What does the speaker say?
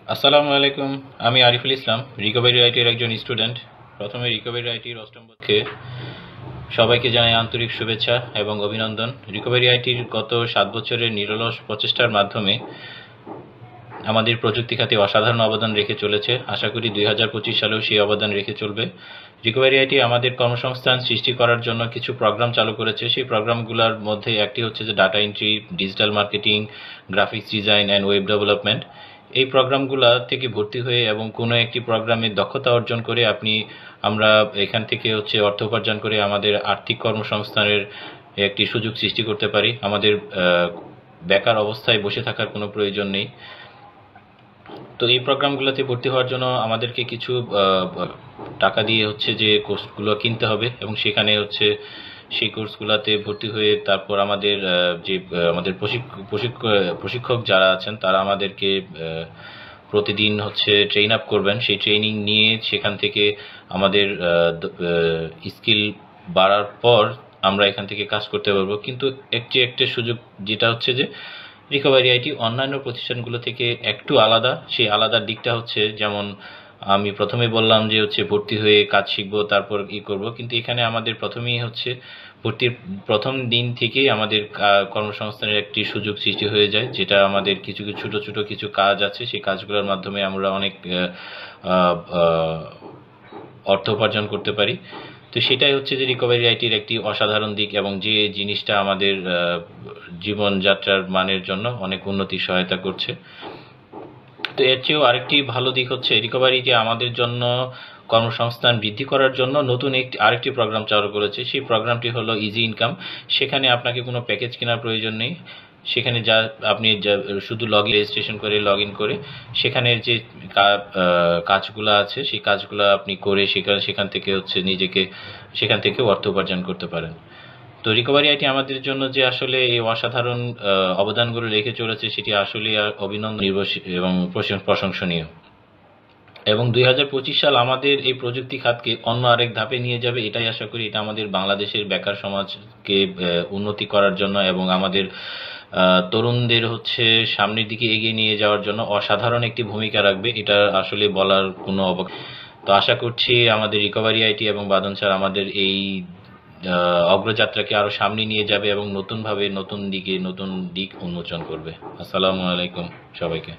আসসালামু আলাইকুম। আমি আরিফুল ইসলাম, রিকভারি আইটির একজন স্টুডেন্ট। প্রথমে রিকভারি আইটির অষ্টম বর্ষে সবাইকে জানাই আন্তরিক শুভেচ্ছা এবং অভিনন্দন। রিকভারি আইটির গত 7 বছরের নিরলস প্রচেষ্টার মাধ্যমে আমাদের প্রযুক্তি খাতে অসাধারণ অবদান রেখে চলেছে। আশা করি 2025 সালেও সেই অবদান রেখে চলবে। রিকভারি আইটি আমাদের কর্মসংস্থান সৃষ্টি করার জন্য কিছু প্রোগ্রাম চালু করেছে। সেই প্রোগ্রামগুলোর মধ্যে একটি হচ্ছে যে data entry, digital marketing, graphics design and web development. এই প্রোগ্রামগুলো থেকে ভর্তি হয়ে এবং কোনো একটি প্রোগ্রামে দক্ষতা অর্জন করে আমরা এখান থেকে হচ্ছে অর্থ উপার্জন করে আমাদের আর্থিক কর্মসংস্থানের একটি সুযোগ সৃষ্টি করতে পারি। আমাদের বেকার অবস্থায় বসে থাকার কোনো প্রয়োজন নেই। তো এই প্রোগ্রামগুলোতে ভর্তি হওয়ার জন্য আমাদেরকে কিছু টাকা দিয়ে হচ্ছে যে কোর্সগুলো কিনতে হবে এবং সেখানে হচ্ছে সেই কোর্সগুলোতে ভর্তি হয়ে তারপর আমাদের প্রশিক্ষক যারা আছেন তারা আমাদেরকে প্রতিদিন হচ্ছে ট্রেন আপ করবেন। সেই ট্রেনিং নিয়ে সেখান থেকে আমাদের স্কিল বাড়ার পর আমরা এখান থেকে কাজ করতে পারবো। কিন্তু একটা সুযোগ যেটা হচ্ছে যে রিকভারি আইটি অন্যান্য প্রতিষ্ঠানগুলো থেকে একটু আলাদা। সেই আলাদার দিকটা হচ্ছে যেমন আমি প্রথমে বললাম যে হচ্ছে ভর্তি হয়ে কাজ শিখবো তারপর করব, কিন্তু এখানে আমাদের প্রথমেই হচ্ছে ভর্তির প্রথম দিন থেকেই আমাদের কর্মসংস্থানের একটি সুযোগ সৃষ্টি হয়ে যায়, যেটা আমাদের কিছু কিছু ছোট ছোট কিছু কাজ আছে। সেই কাজগুলোর মাধ্যমে আমরা অনেক অর্থ উপার্জন করতে পারি। তো সেটাই হচ্ছে যে রিকভারি আইটির একটি অসাধারণ দিক এবং যে জিনিসটা আমাদের জীবনযাত্রার মানের জন্য অনেক উন্নতির সহায়তা করছে। তো এর চেয়েও আরেকটি ভালো দিক হচ্ছে রিকভারি যে আমাদের জন্য কর্মসংস্থান বৃদ্ধি করার জন্য নতুন আরেকটি প্রোগ্রাম চালু করেছে। সেই প্রোগ্রামটি হলো ইজি ইনকাম। সেখানে আপনাকে কোনো প্যাকেজ কেনার প্রয়োজন নেই। সেখানে আপনি শুধু রেজিস্ট্রেশন করে লগ ইন করে সেখানের যে কাজগুলো আছে সেই কাজগুলো আপনি করে সেখান থেকে হচ্ছে সেখান থেকে অর্থ উপার্জন করতে পারেন। তো রিকভারি আইটি আমাদের জন্য যে আসলে এই অসাধারণ অবদানগুলো রেখে চলেছে সেটি আসলে অভিনন্দন এবং প্রশংসনীয়। এবং 2025 সাল আমাদের এই প্রযুক্তি খাতকে অন্য আরেক ধাপে নিয়ে যাবে, এটাই আশা করি। এটা আমাদের বাংলাদেশের বেকার সমাজকে উন্নতি করার জন্য এবং আমাদের তরুণদের হচ্ছে সামনের দিকে এগিয়ে নিয়ে যাওয়ার জন্য অসাধারণ একটি ভূমিকা রাখবে। এটা আসলে বলার কোনো তো আশা করছি আমাদের রিকভারি আইটি এবং বাদন স্যার আমাদের এই অগ্রযাত্রাকে আরো সামনে নিয়ে যাবে এবং নতুন দিক উন্মোচন করবে। আসসালামু আলাইকুম সবাইকে।